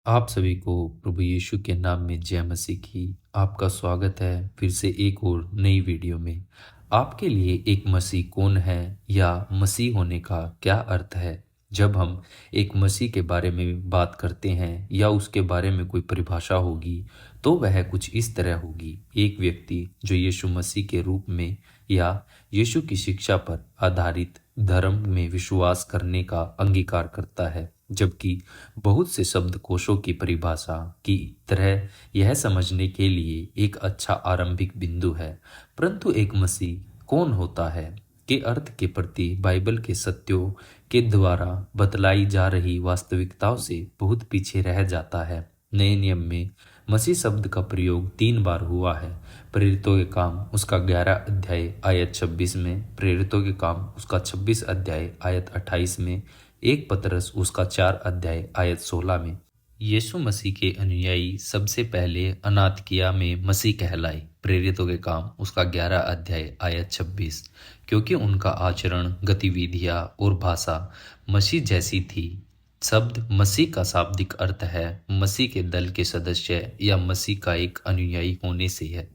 आप सभी को प्रभु यीशु के नाम में जय मसीह की। आपका स्वागत है फिर से एक और नई वीडियो में। आपके लिए एक मसीह कौन है या मसीह होने का क्या अर्थ है? जब हम एक मसीह के बारे में बात करते हैं या उसके बारे में कोई परिभाषा होगी तो वह कुछ इस तरह होगी। एक व्यक्ति जो यीशु मसीह के रूप में या यीशु की शिक्षा पर आधारित धर्म में विश्वास करने का अंगीकार करता है। जबकि बहुत से शब्दकोशों की परिभाषा की तरह यह समझने के लिए एक अच्छा आरंभिक बिंदु है। परंतु एक मसीह कौन होता है के अर्थ के प्रति बाइबल के सत्यों के द्वारा बतलाई जा रही वास्तविकताओं से बहुत पीछे रह जाता है। नए नियम में मसीह शब्द का प्रयोग 3 बार हुआ है। प्रेरितों के काम उसका 11 अध्याय आयत 26 में, प्रेरितों के काम उसका 26 अध्याय आयत 28 में, एक पतरस उसका 4 अध्याय आयत 16 में। यीशु मसीह के अनुयायी सबसे पहले अनातकिया में मसीह कहलाए। प्रेरितों के काम उसका 11 अध्याय आयत 26, क्योंकि उनका आचरण, गतिविधियां और भाषा मसीह जैसी थी। शब्द मसीह का शाब्दिक अर्थ है मसीह के दल के सदस्य या मसीह का एक अनुयायी होने से है।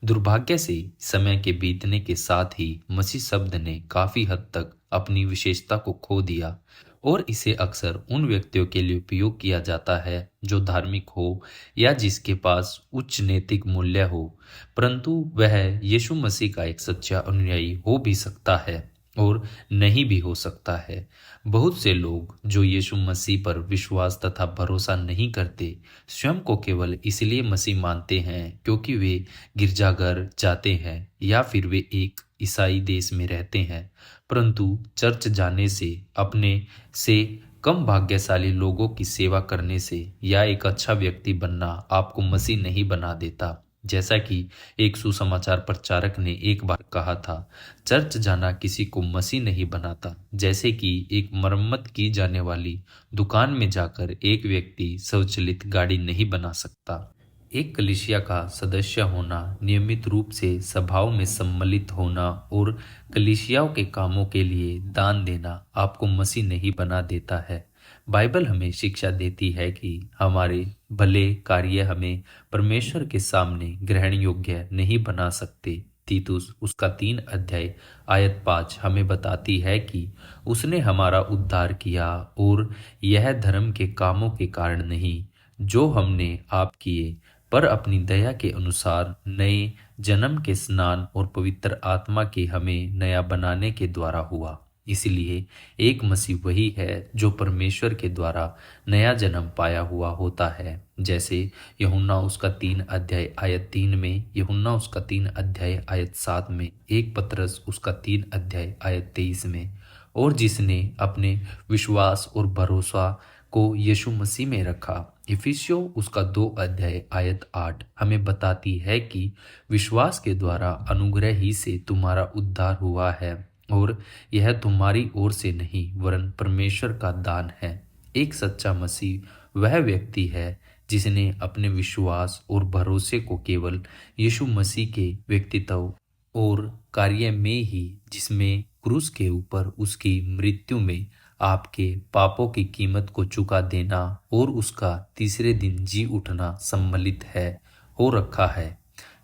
दुर्भाग्य से समय के बीतने के साथ ही मसीह शब्द ने काफी हद तक अपनी विशेषता को खो दिया और इसे अक्सर उन व्यक्तियों के लिए उपयोग किया जाता है जो धार्मिक हो या जिसके पास उच्च नैतिक मूल्य हो, परंतु वह यीशु मसीह का एक सच्चा अनुयायी हो भी सकता है और नहीं भी हो सकता है। बहुत से लोग जो यीशु मसीह पर विश्वास तथा भरोसा नहीं करते, स्वयं को केवल इसलिए मसीह मानते हैं क्योंकि वे गिरजाघर जाते हैं या फिर वे एक ईसाई देश में रहते हैं। परंतु चर्च जाने से, अपने से कम भाग्यशाली लोगों की सेवा करने से या एक अच्छा व्यक्ति बनना आपको मसीह नहीं बना देता। जैसा कि एक सुसमाचार प्रचारक ने एक बार कहा था, चर्च जाना किसी को मसीह नहीं बनाता। जैसे कि एक मरम्मत की जाने वाली दुकान में जाकर एक व्यक्ति स्वचालित गाड़ी नहीं बना सकता। एक कलीसिया का सदस्य होना, नियमित रूप से सभाओं में सम्मिलित होना और कलीसियाओं के कामों के लिए दान देना आपको मसीह नहीं बना देता है। बाइबल हमें शिक्षा देती है कि हमारे भले कार्य हमें परमेश्वर के सामने ग्रहण योग्य नहीं बना सकते। तीतुस उसका 3 अध्याय आयत 5 हमें बताती है कि उसने हमारा उद्धार किया और यह धर्म के कामों के कारण नहीं जो हमने आप किए, पर अपनी दया के अनुसार नए जन्म के स्नान और पवित्र आत्मा के हमें नया बनाने के द्वारा हुआ। इसलिए एक मसीह वही है जो परमेश्वर के द्वारा नया जन्म पाया हुआ होता है। जैसे यूहन्ना उसका 3 अध्याय आयत 3 में, यूहन्ना उसका 3 अध्याय आयत 7 में, एक पतरस उसका 3 अध्याय आयत 23 में। और जिसने अपने विश्वास और भरोसा को यीशु मसीह में रखा। इफिसियों उसका 2 अध्याय आयत 8 हमें बताती है कि विश्वास के द्वारा अनुग्रह ही से तुम्हारा उद्धार हुआ है और यह तुम्हारी ओर से नहीं वरन परमेश्वर का दान है। एक सच्चा मसीह वह व्यक्ति है जिसने अपने विश्वास और भरोसे को केवल यीशु मसीह के व्यक्तित्व और कार्य में ही, जिसमें क्रूस के ऊपर उसकी मृत्यु में आपके पापों की कीमत को चुका देना और उसका तीसरे दिन जी उठना सम्मिलित है, हो रखा है।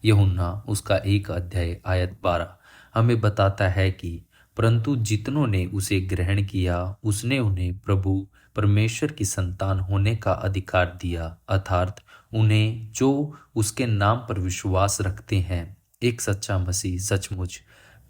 यूहन्ना उसका 1 अध्याय आयत 12 हमें बताता है कि परंतु जितनों ने उसे ग्रहण किया उसने उन्हें प्रभु परमेश्वर की संतान होने का अधिकार दिया, अर्थात उन्हें जो उसके नाम पर विश्वास रखते हैं। एक सच्चा मसीह सचमुच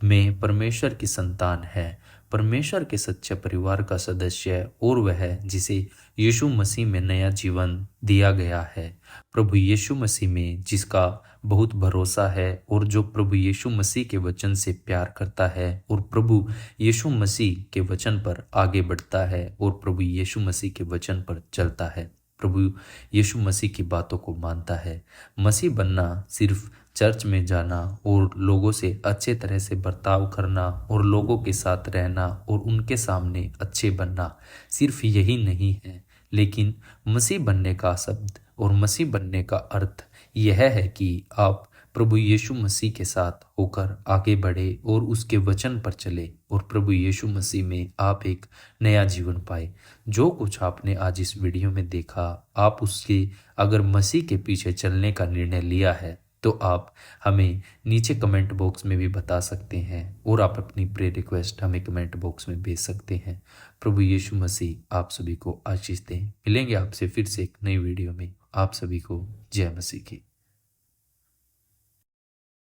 में परमेश्वर की संतान है, परमेश्वर के सच्चे परिवार का सदस्य, और वह जिसे यीशु मसीह में नया जीवन दिया गया है। प्रभु यीशु मसीह में जिसका बहुत भरोसा है और जो प्रभु यीशु मसीह के वचन से प्यार करता है और प्रभु यीशु मसीह के वचन पर आगे बढ़ता है और प्रभु यीशु मसीह के वचन पर चलता है, प्रभु यीशु मसीह की बातों को मानता है। मसीह बनना सिर्फ चर्च में जाना और लोगों से अच्छे तरह से बर्ताव करना और लोगों के साथ रहना और उनके सामने अच्छे बनना सिर्फ यही नहीं है, लेकिन मसीह बनने का शब्द और मसीह बनने का अर्थ यह है कि आप प्रभु यीशु मसीह के साथ होकर आगे बढ़े और उसके वचन पर चले और प्रभु यीशु मसीह में आप एक नया जीवन पाए। जो कुछ आपने आज इस वीडियो में देखा, आप उसके अगर मसीह के पीछे चलने का निर्णय लिया है तो आप हमें नीचे कमेंट बॉक्स में भी बता सकते हैं और आप अपनी प्रेयर रिक्वेस्ट हमें कमेंट बॉक्स में भेज सकते हैं। प्रभु यीशु मसीह आप सभी को आशीष दें। मिलेंगे आपसे फिर से एक नई वीडियो में। आप सभी को जय मसीह की।